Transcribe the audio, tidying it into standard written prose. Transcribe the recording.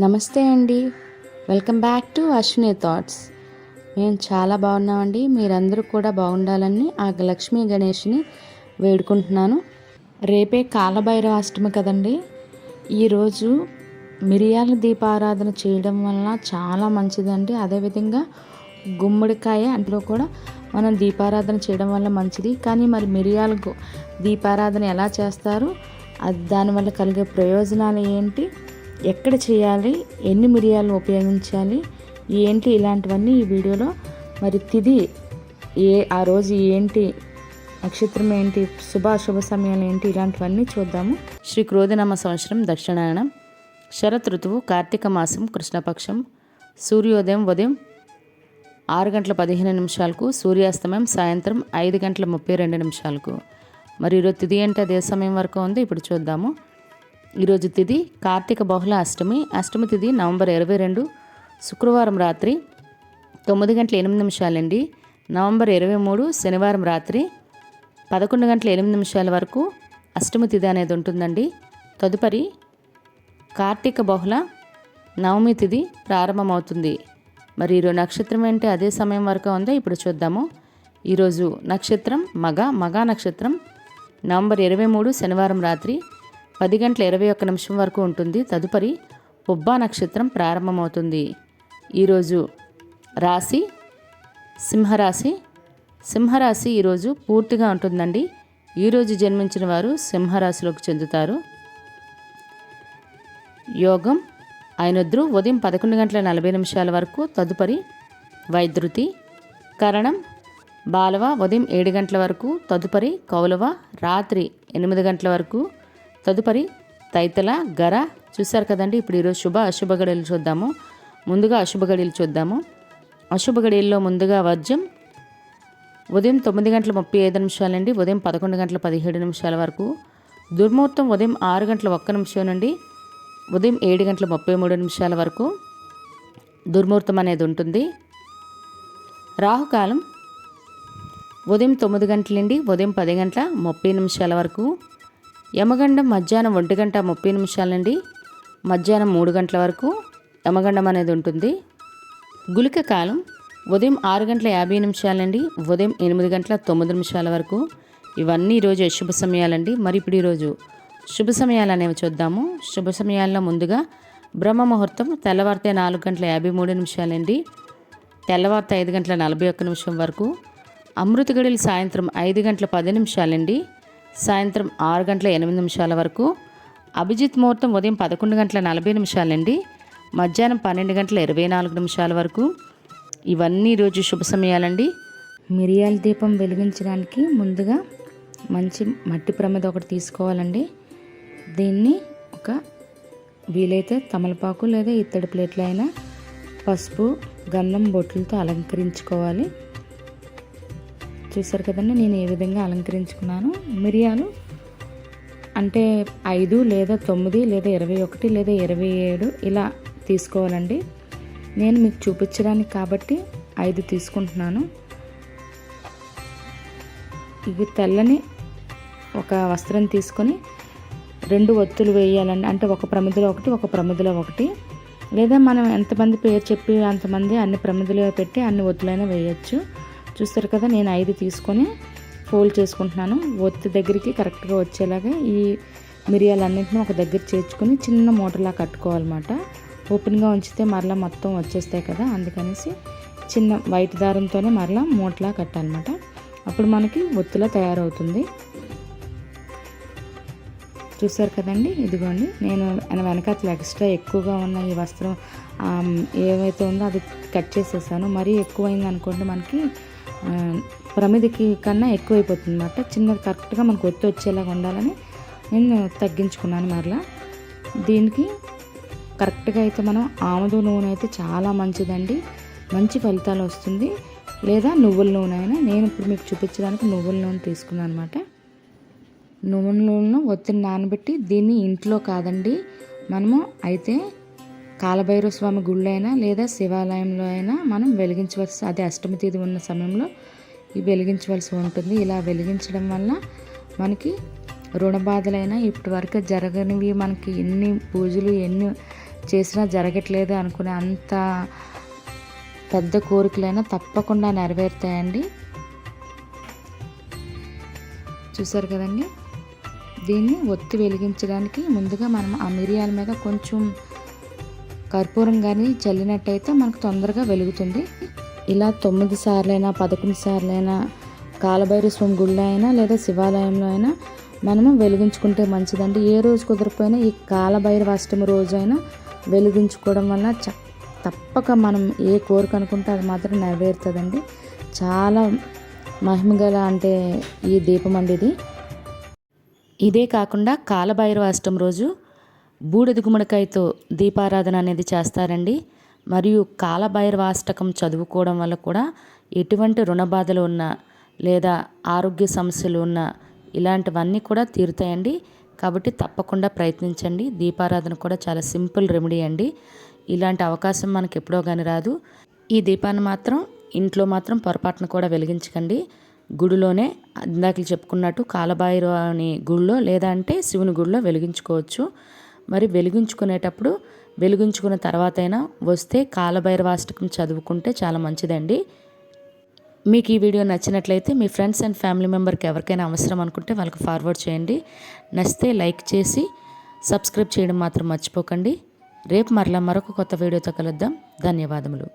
నమస్తే అండి. Welcome back to Ashwini thoughts. మేము చాలా బాగున్నామండి. మీరందరూ కూడా బాగుండాలని ఆ లక్ష్మీ గణేష్ని వేడుకుంటున్నాను. రేపే కాలభైరవ అష్టమి కదండి. ఈరోజు మిరియాల దీపారాధన చేయడం వల్ల చాలా మంచిదండి. అదేవిధంగా గుమ్మడికాయ అందులో కూడా మనం దీపారాధన చేయడం వల్ల మంచిది. కానీ మరి మిరియాల దీపారాధన ఎలా చేస్తారు, దానివల్ల కలిగే ప్రయోజనాలు ఏంటి, ఎక్కడ చేయాలి, ఎన్ని మిరియాలు ఉపయోగించాలి ఏంటి, ఇలాంటివన్నీ ఈ వీడియోలో. మరి తిథి ఆ రోజు ఏంటి, నక్షత్రం ఏంటి, శుభ సమయాలు ఏంటి, ఇలాంటివన్నీ చూద్దాము. శ్రీ క్రోధినామ సంవత్సరం దక్షిణాయనం, శరత్ ఋతువు, కార్తీక మాసం, కృష్ణపక్షం, సూర్యోదయం ఉదయం 6:15 సూర్యాస్తమయం సాయంత్రం 5:32. మరి ఈరోజు తిథి అంటే అదే సమయం వరకు ఉంది. ఇప్పుడు చూద్దాము. ఈరోజు తిథి కార్తీక బహుళ అష్టమి. అష్టమి తిథి నవంబర్ 22 శుక్రవారం రాత్రి 9:08 అండి. నవంబర్ 23 శనివారం రాత్రి 11:08 వరకు అష్టమి తిథి అనేది ఉంటుందండి. తదుపరి కార్తీక బహుళ నవమి తిథి ప్రారంభమవుతుంది. మరి ఈరోజు నక్షత్రం ఏంటి అదే సమయం వరకు ఉందో ఇప్పుడు చూద్దాము. ఈరోజు నక్షత్రం మగ నక్షత్రం నవంబర్ 23 శనివారం రాత్రి 10:21 వరకు ఉంటుంది. తదుపరి పుబ్బా నక్షత్రం ప్రారంభమవుతుంది. ఈరోజు రాశి సింహరాశి. సింహరాశి ఈరోజు పూర్తిగా ఉంటుందండి. ఈరోజు జన్మించిన వారు సింహరాశిలోకి చెందుతారు. యోగం ఐనొద్రు ఉదయం 11:40 వరకు. తదుపరి వైద్యుతి. కరణం బాలవ ఉదయం 7 గంటల వరకు. తదుపరి కౌలవ రాత్రి 8 గంటల వరకు. తదుపరి తైతల గర. చూశారు కదండి. ఇప్పుడు ఈరోజు అశుభ గడియలు చూద్దాము. ముందుగా అశుభ గడియలు చూద్దాము. అశుభ గడియల్లో ముందుగా వర్జం ఉదయం 9:35 నుండి ఉదయం 11:17 వరకు. దుర్ముహూర్తం ఉదయం 6:01 నుండి ఉదయం 7:33 వరకు దుర్ముహూర్తం అనేది ఉంటుంది. రాహుకాలం ఉదయం 9 గంటల నుండి ఉదయం 10:30 వరకు. యమగండం మధ్యాహ్నం 1:30 నుండి మధ్యాహ్నం 3 గంటల వరకు యమగండం అనేది ఉంటుంది. గుళిక కాలం ఉదయం 6:50 నుండి ఉదయం 8:09 వరకు. ఇవన్నీ ఈరోజు అశుభ సమయాలండి. మరి ఇప్పుడు ఈరోజు శుభ సమయాలు అనేవి చూద్దాము. శుభ సమయాల్లో ముందుగా బ్రహ్మ ముహూర్తం తెల్లవారితే 4:53 నుండి తెల్లవారితే 5:41 వరకు. అమృత గడియలు సాయంత్రం 5:10 నుండి సాయంత్రం 6:08 వరకు. అభిజిత్ ముహూర్తం ఉదయం 11:40 నుండి మధ్యాహ్నం 12:24 వరకు. ఇవన్నీ ఈరోజు శుభ సమయాలండి. మిరియాల దీపం వెలిగించడానికి ముందుగా మంచి మట్టి ప్రమిద ఒకటి తీసుకోవాలండి. దీన్ని ఒక వీలైతే తమలపాకు లేదా ఇత్తడి ప్లేట్లు అయినా పసుపు గంధం బొట్లతో అలంకరించుకోవాలి. చూసారు కదండి నేను ఏ విధంగా అలంకరించుకున్నాను. మిరియాలు అంటే 5 లేదా 9 లేదా 21 లేదా 27 ఇలా తీసుకోవాలండి. నేను మీకు చూపించడానికి కాబట్టి 5 తీసుకుంటున్నాను. ఇవి తెల్లని ఒక వస్త్రం తీసుకొని 2 ఒత్తులు వేయాలండి. అంటే ఒక ప్రమిదలో ఒకటి ఒక ప్రమిదలో ఒకటి, లేదా మనం ఎంతమంది పేరు చెప్పి అంతమంది అన్ని ప్రమిదలో పెట్టి అన్ని ఒత్తులైనా వేయచ్చు. చూస్తారు కదా నేను 5 తీసుకొని ఫోల్డ్ చేసుకుంటున్నాను. ఒత్తి దగ్గరికి కరెక్ట్గా వచ్చేలాగా ఈ మిరియాలన్నింటినీ ఒక దగ్గర చేర్చుకొని చిన్న మూటలా కట్టుకోవాలన్నమాట. ఓపెన్గా ఉంచితే మరలా మొత్తం వచ్చేస్తాయి కదా, అందుకనేసి చిన్న వైట్ దారంతోనే మరలా మూటలా కట్టాలన్నమాట. అప్పుడు మనకి ఒత్తులా తయారవుతుంది. చూసారు కదండి. ఇదిగోండి నేను వెనకాతలు ఎక్స్ట్రా ఎక్కువగా ఉన్న ఈ వస్త్రం ఏవైతే ఉందో అది కట్ చేసేసాను. మరీ ఎక్కువైంది అనుకోండి మనకి ప్రమిదికి కన్నా ఎక్కువైపోతుంది అన్నమాట. చిన్నది కరెక్ట్గా మనకు ఒత్తి వచ్చేలాగా ఉండాలని నేను తగ్గించుకున్నాను. మరలా దీనికి కరెక్ట్గా అయితే మనం ఆముద నూనె అయితే చాలా మంచిదండి, మంచి ఫలితాలు వస్తుంది. లేదా నువ్వుల నూనె అయినా. నేను ఇప్పుడు మీకు చూపించడానికి నువ్వుల నూనె తీసుకున్నాను అనమాట. నువ్వుల నూనెను ఒత్తిని నానబెట్టి దీన్ని ఇంట్లో కాదండి మనము అయితే కాలభైరవ స్వామి గుళ్ళో అయినా లేదా శివాలయంలో అయినా మనం వెలిగించవలసి, అదే అష్టమి తేదీ ఉన్న సమయంలో ఇవి వెలిగించవలసి ఉంటుంది. ఇలా వెలిగించడం వల్ల మనకి రుణ బాధలైనా ఇప్పటి వరకు జరగనివి, మనకి ఎన్ని పూజలు ఎన్ని చేసినా జరగట్లేదు అనుకునే అంత పెద్ద కోరికలైనా తప్పకుండా నెరవేరుతాయండి. చూసారు కదండి. దీన్ని ఒత్తి వెలిగించడానికి ముందుగా మనం ఆ మిరియాల మీద కొంచెం కర్పూరం కానీ చల్లినట్టయితే మనకు తొందరగా వెలుగుతుంది. ఇలా 9 సార్లైనా 11 సార్లైనా కాలభైరవ స్వామి గుళ్ళో అయినా లేదా శివాలయంలో అయినా మనము వెలిగించుకుంటే మంచిదండి. ఏ రోజు కుదరకపోయినా ఈ కాలభైరవ అష్టమి రోజైనా వెలిగించుకోవడం వల్ల తప్పక మనం ఏ కోరిక అనుకుంటే అది మాత్రం నెరవేరుతుందండి. చాలా మహిమగల అంటే ఈ దీపం అండి ఇది. ఇదే కాకుండా కాలభైరవ అష్టమి రోజు బూడిద గుమ్మడికాయతో దీపారాధన అనేది చేస్తారండి. మరియు కాలభైరవ అష్టకం చదువుకోవడం వల్ల కూడా ఎటువంటి రుణ బాధలు ఉన్నా లేదా ఆరోగ్య సమస్యలు ఉన్నా ఇలాంటివన్నీ కూడా తీరుతాయండి. కాబట్టి తప్పకుండా ప్రయత్నించండి. దీపారాధన కూడా చాలా సింపుల్ రెమెడీ అండి. ఇలాంటి అవకాశం మనకి ఎప్పుడో కానీ రాదు. ఈ దీపాన్ని మాత్రం ఇంట్లో మాత్రం పొరపాటున కూడా వెలిగించకండి. గుడిలోనే ఇందాక చెప్పుకున్నట్టు కాలభైరవుని గుడిలో లేదా అంటే శివుని గుడిలో వెలిగించుకోవచ్చు. మరి వెలిగించుకునేటప్పుడు వెలిగించుకున్న తర్వాత అయినా వస్తే కాలభైరవాష్టకం చదువుకుంటే చాలా మంచిదండి. మీకు ఈ వీడియో నచ్చినట్లయితే మీ ఫ్రెండ్స్ అండ్ ఫ్యామిలీ మెంబర్కి ఎవరికైనా అవసరం అనుకుంటే వాళ్ళకి ఫార్వర్డ్ చేయండి. నచ్చితే లైక్ చేసి సబ్స్క్రైబ్ చేయడం మాత్రం మర్చిపోకండి. రేపు మరలా మరొక కొత్త వీడియోతో కలుద్దాం. ధన్యవాదములు.